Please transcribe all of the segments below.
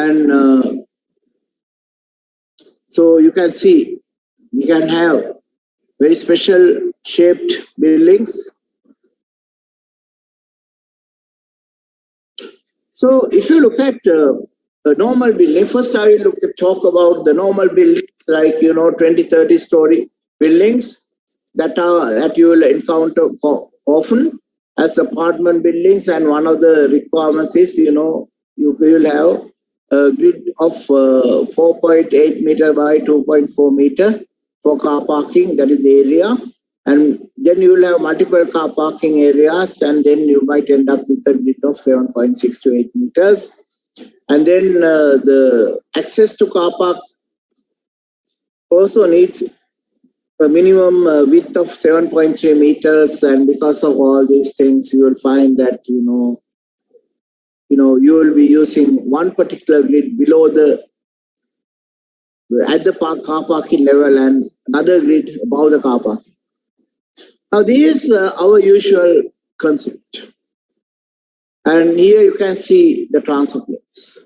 And so you can see, we can have very special shaped buildings. So if you look at a normal building, first I will talk about the normal buildings, like 20, 30 story buildings that you will encounter often as apartment buildings. And one of the requirements is you will have a grid of 4.8 meter by 2.4 meter for car parking. That is the area. And then you will have multiple car parking areas, and then you might end up with a grid of 7.6 to 8 meters. And then the access to car parks also needs a minimum width of 7.3 meters. And because of all these things, you will find that you will be using one particular grid below at the car parking level, and another grid above the car parking. Now, this is our usual concept. And here you can see the transfer plates.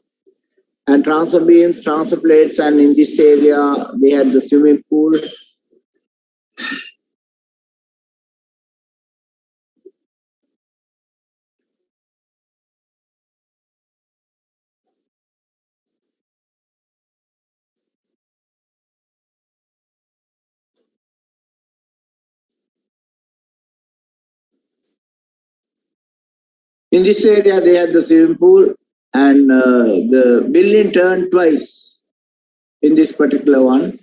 And transfer beams, transfer plates, and in this area, they had the swimming pool. In this area, they had the swimming pool, and the building turned twice in this particular one.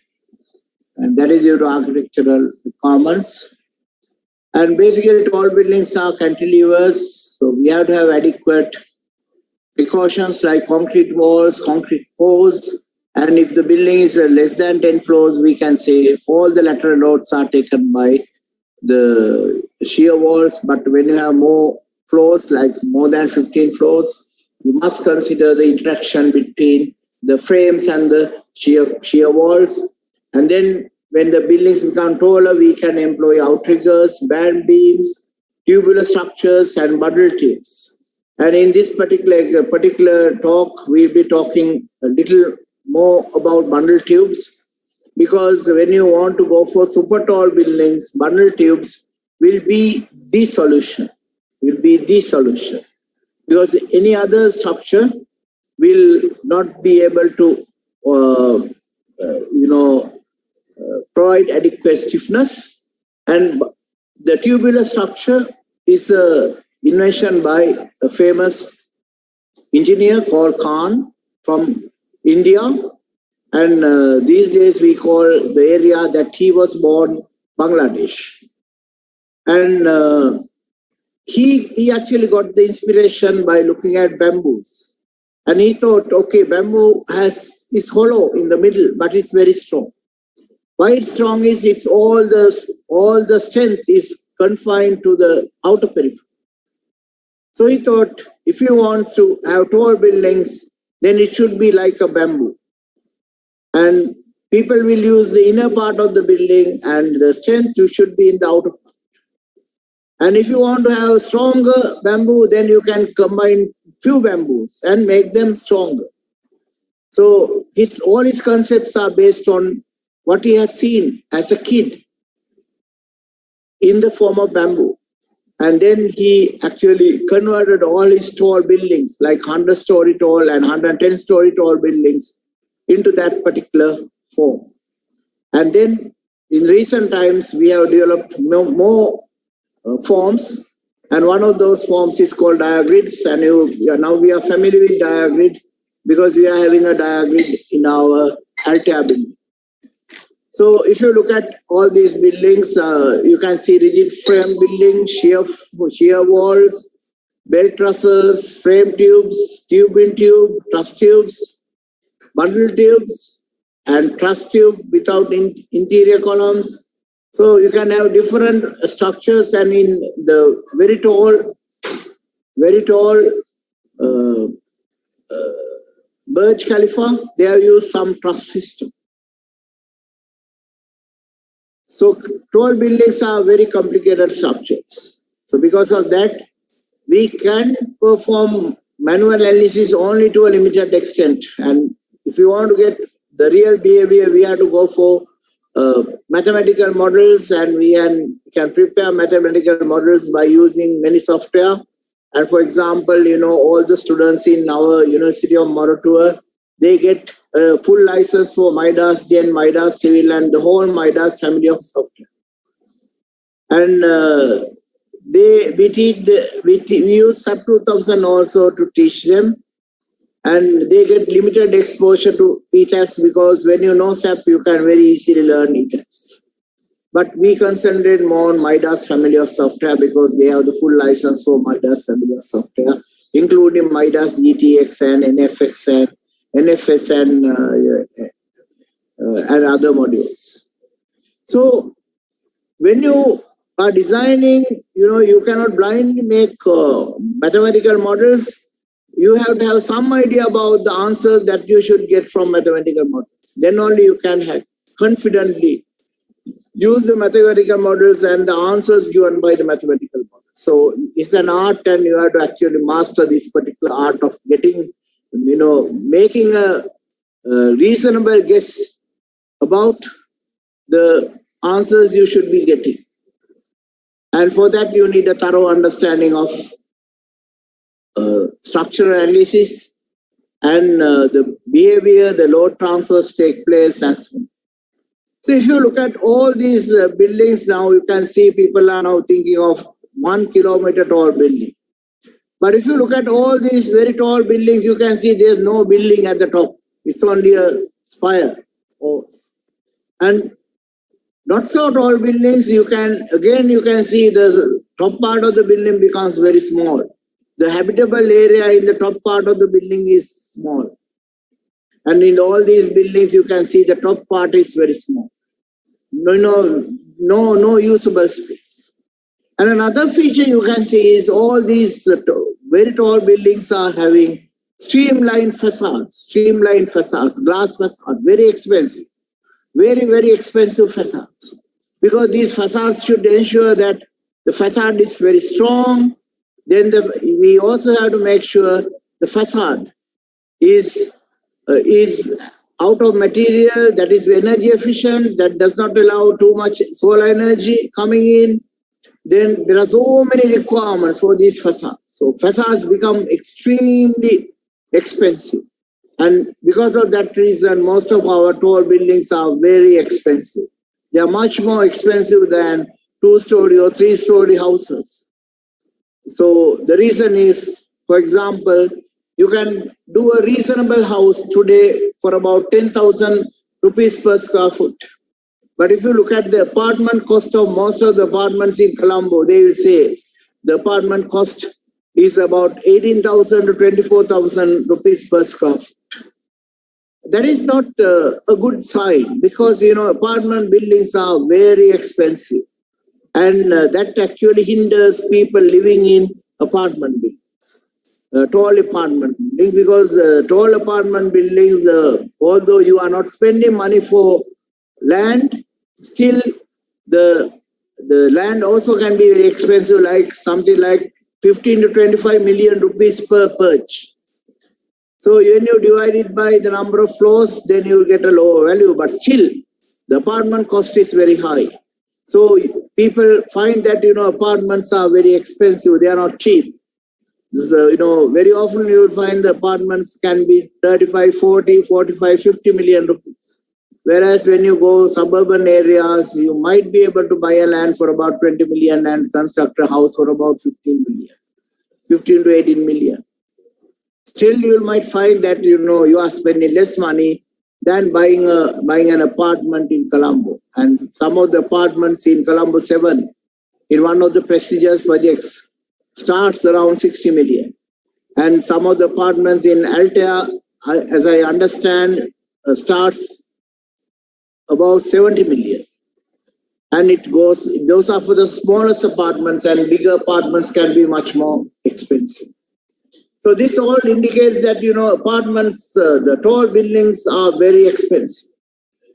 And that is due to architectural requirements. And basically, tall buildings are cantilevers, so we have to have adequate precautions like concrete walls, concrete posts. And if the building is less than 10 floors, we can say all the lateral loads are taken by the shear walls. But when you have more floors, like more than 15 floors, you must consider the interaction between the frames and the shear walls. And then when the buildings become taller, we can employ outriggers, band beams, tubular structures, and bundle tubes. And in this particular talk, we'll be talking a little more about bundle tubes, because when you want to go for super tall buildings, bundle tubes will be the solution. Because any other structure will not be able to provide adequate stiffness. And the tubular structure is an invention by a famous engineer called Khan from India. And these days we call the area that he was born Bangladesh. And he actually got the inspiration by looking at bamboos. And he thought, okay, bamboo is hollow in the middle, but it's very strong. Why it's strong is it's all the strength is confined to the outer periphery. So he thought, if you want to have tall buildings, then it should be like a bamboo. And people will use the inner part of the building, and the strength should be in the outer part. And if you want to have stronger bamboo, then you can combine few bamboos and make them stronger. So all his concepts are based on what he has seen as a kid in the form of bamboo. And then he actually converted all his tall buildings, like 100-story tall and 110-story tall buildings, into that particular form. And then in recent times, we have developed more forms, and one of those forms is called diagrids. And now we are familiar with diagrid because we are having a diagrid in our Altair building. So if you look at all these buildings, you can see rigid frame buildings, shear walls, belt trusses, frame tubes, tube-in-tube, truss tubes, bundle tubes, and truss tube without interior columns. So you can have different structures, and in the very tall Burj Khalifa, they have used some truss system. So tall buildings are very complicated structures. So because of that, we can perform manual analysis only to a limited extent. And if you want to get the real behavior, we have to go for mathematical models, and we can prepare mathematical models by using many software. And for example, all the students in our University of Moratuwa, they get a full license for Midas, Gen, Midas, Civil, and the whole Midas family of software. And we use SAP 2000 also to teach them, and they get limited exposure to ETABS because when you know SAP, you can very easily learn ETABS. But we concentrate more on Midas family of software because they have the full license for Midas family of software, including Midas GTX and NFX and NFS and other modules. So when you are designing, you cannot blindly make mathematical models. You have to have some idea about the answers that you should get from mathematical models. Then only you can have confidently use the mathematical models and the answers given by the mathematical models. So it's an art, and you have to actually master this particular art of getting, making a reasonable guess about the answers you should be getting. And for that, you need a thorough understanding of structural analysis and the behavior, the load transfers take place as well. So if you look at all these buildings now, you can see people are now thinking of 1 kilometer tall building. But if you look at all these very tall buildings, you can see there's no building at the top. It's only a spire. And not so tall buildings, you can see the top part of the building becomes very small. The habitable area in the top part of the building is small. And in all these buildings, you can see the top part is very small. No usable space. And another feature you can see is all these very tall buildings are having streamlined facades, glass facade, very expensive, very, very expensive facades. Because these facades should ensure that the facade is very strong. Then we also have to make sure the facade is out of material that is energy efficient, that does not allow too much solar energy coming in. Then there are so many requirements for these facades. So facades become extremely expensive. And because of that reason, most of our tall buildings are very expensive. They are much more expensive than 2-story or 3-story houses. So the reason is, for example, you can do a reasonable house today for about 10,000 rupees per square foot. But if you look at the apartment cost of most of the apartments in Colombo, they will say the apartment cost is about 18,000 to 24,000 rupees per square foot. That is not a good sign because, apartment buildings are very expensive. And that actually hinders people living in apartment buildings, tall apartment buildings, because tall apartment buildings, although you are not spending money for land, still the land also can be very expensive, like something like 15 to 25 million rupees per perch. So when you divide it by the number of floors, then you will get a lower value, but still the apartment cost is very high. So people find that, apartments are very expensive. They are not cheap. So, very often you will find the apartments can be 35, 40, 45, 50 million rupees. Whereas when you go suburban areas, you might be able to buy a land for about 20 million and construct a house for about 15 to 18 million. Still, you might find that, you are spending less money than buying an apartment in Colombo. And some of the apartments in Colombo 7, in one of the prestigious projects, starts around 60 million. And some of the apartments in Altair, as I understand, starts about 70 million. And those are for the smallest apartments, and bigger apartments can be much more expensive. So this all indicates that, apartments, the tall buildings are very expensive.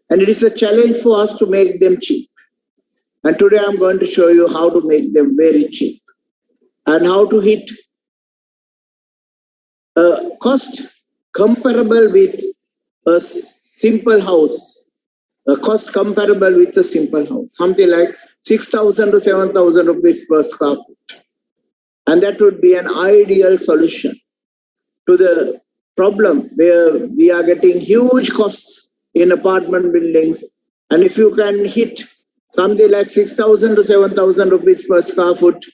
And it is a challenge for us to make them cheap. And today I'm going to show you how to make them very cheap and how to hit a cost comparable with a simple house, a cost comparable with a simple house, something like 6,000 to 7,000 rupees per square foot. And that would be an ideal solution to the problem where we are getting huge costs in apartment buildings. And if you can hit something like 6,000 to 7,000 rupees per square foot,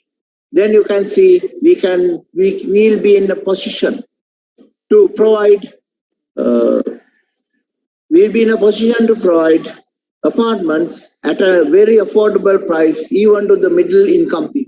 then you can see we'll be in a position to provide apartments at a very affordable price, even to the middle income people.